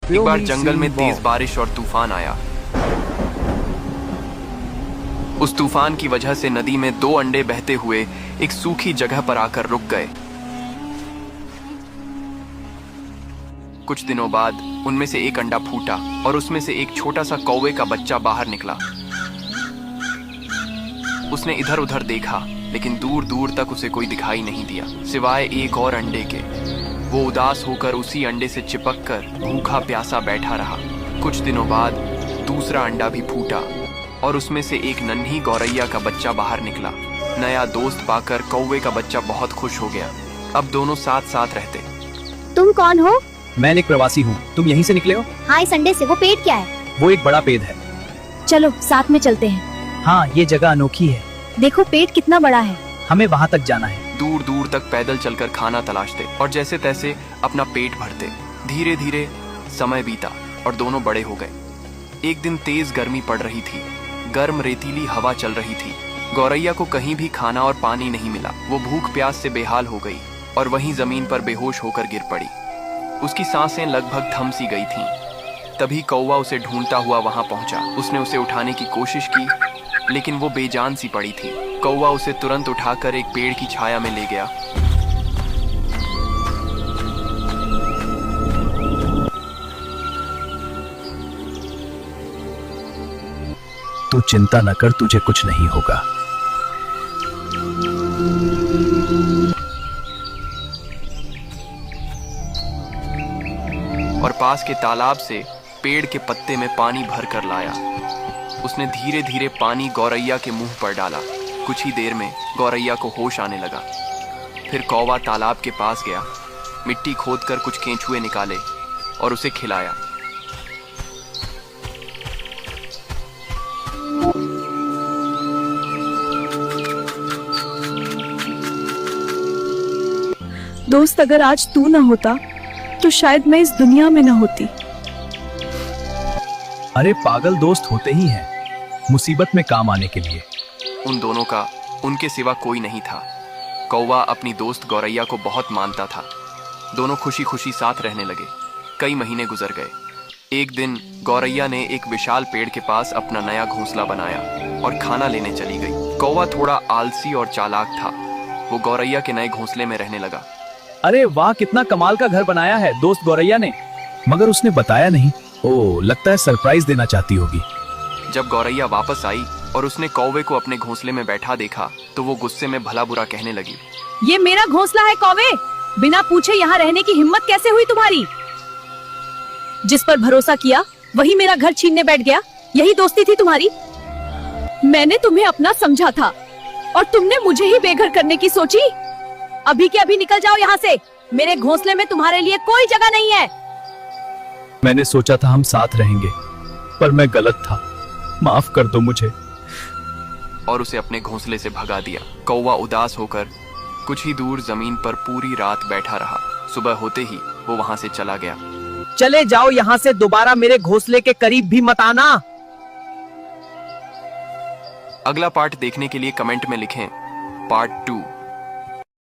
एक बार जंगल में तेज बारिश और तूफान आया। उस तूफान की वजह से नदी में 2 अंडे बहते हुए एक सूखी जगह पर आकर रुक गए। कुछ दिनों बाद उनमें से एक अंडा फूटा और उसमें से एक छोटा सा कौवे का बच्चा बाहर निकला। उसने इधर उधर देखा, लेकिन दूर दूर तक उसे कोई दिखाई नहीं दिया सिवाय एक और अंडे के। वो उदास होकर उसी अंडे से चिपक कर भूखा प्यासा बैठा रहा। कुछ दिनों बाद दूसरा अंडा भी फूटा और उसमें से एक नन्ही गौरैया का बच्चा बाहर निकला। नया दोस्त पाकर कौवे का बच्चा बहुत खुश हो गया। अब दोनों साथ साथ रहते। तुम कौन हो? मैं एक प्रवासी हूँ। तुम यहीं से निकले हो? हाँ, इस अंडे से। वो पेड़ क्या है? वो एक बड़ा पेड़ है। चलो साथ में चलते हैं। हाँ, ये जगह अनोखी है। देखो पेड़ कितना बड़ा है। हमें वहाँ तक जाना है। दूर दूर तक पैदल चलकर खाना तलाशते और जैसे तैसे अपना पेट भरते। धीरे धीरे समय बीता और दोनों बड़े हो गए। एक दिन तेज गर्मी पड़ रही थी। गर्म रेतीली हवा चल रही थी। गौरैया को कहीं भी खाना और पानी नहीं मिला। वो भूख प्यास से बेहाल हो गई और वहीं जमीन पर बेहोश होकर गिर पड़ी। उसकी सांसें लगभग थम सी गई थीं। तभी कौवा उसे ढूंढता हुआ वहां पहुंचा। उसने उसे उठाने की कोशिश की, लेकिन वो बेजान सी पड़ी थी। कौवा उसे तुरंत उठाकर एक पेड़ की छाया में ले गया। तू चिंता न कर, तुझे कुछ नहीं होगा। और पास के तालाब से पेड़ के पत्ते में पानी भर कर लाया। उसने धीरे धीरे पानी गौरैया के मुंह पर डाला। कुछ ही देर में गौरैया को होश आने लगा। फिर कौवा तालाब के पास गया, मिट्टी खोदकर कुछ केंचुए निकाले और उसे खिलाया। दोस्त, अगर आज तू ना होता तो शायद मैं इस दुनिया में ना होती। अरे पागल, दोस्त होते ही हैं मुसीबत में काम आने के लिए। उन दोनों का उनके सिवा कोई नहीं था। कौवा अपनी दोस्त गौरैया को बहुत मानता था। दोनों खुशी खुशी साथ रहने लगे। कई महीने गुजर गए। एक दिन गौरैया ने एक विशाल पेड़ के पास अपना नया घोंसला बनाया और खाना लेने चली गई। कौवा थोड़ा आलसी और चालाक था। वो गौरैया के नए घोंसले में रहने लगा। अरे वाह, कितना कमाल का घर बनाया है दोस्त गौरैया ने। मगर उसने बताया नहीं। ओह, लगता है सरप्राइज देना चाहती होगी। जब गौरैया वापस आई और उसने कौवे को अपने घोंसले में बैठा देखा तो वो गुस्से में भला बुरा कहने लगी। ये मेरा घोंसला है कौवे, बिना पूछे यहाँ रहने की हिम्मत कैसे हुई तुम्हारी? जिस पर भरोसा किया वही मेरा घर छीनने बैठ गया। यही दोस्ती थी तुम्हारी? मैंने तुम्हें अपना समझा था और तुमने मुझे ही बेघर करने की सोची। अभी के अभी निकल जाओ यहाँ से। मेरे घोंसले में तुम्हारे लिए कोई जगह नहीं है। मैंने सोचा था हम साथ रहेंगे, पर मैं गलत था। माफ कर दो मुझे। और उसे अपने घोंसले से भगा दिया। कौवा उदास होकर कुछ ही दूर जमीन पर पूरी रात बैठा रहा। सुबह होते ही वो वहां से चला गया। चले जाओ यहाँ से, दोबारा मेरे घोंसले के करीब भी मत आना। अगला पार्ट देखने के लिए कमेंट में लिखें पार्ट 2।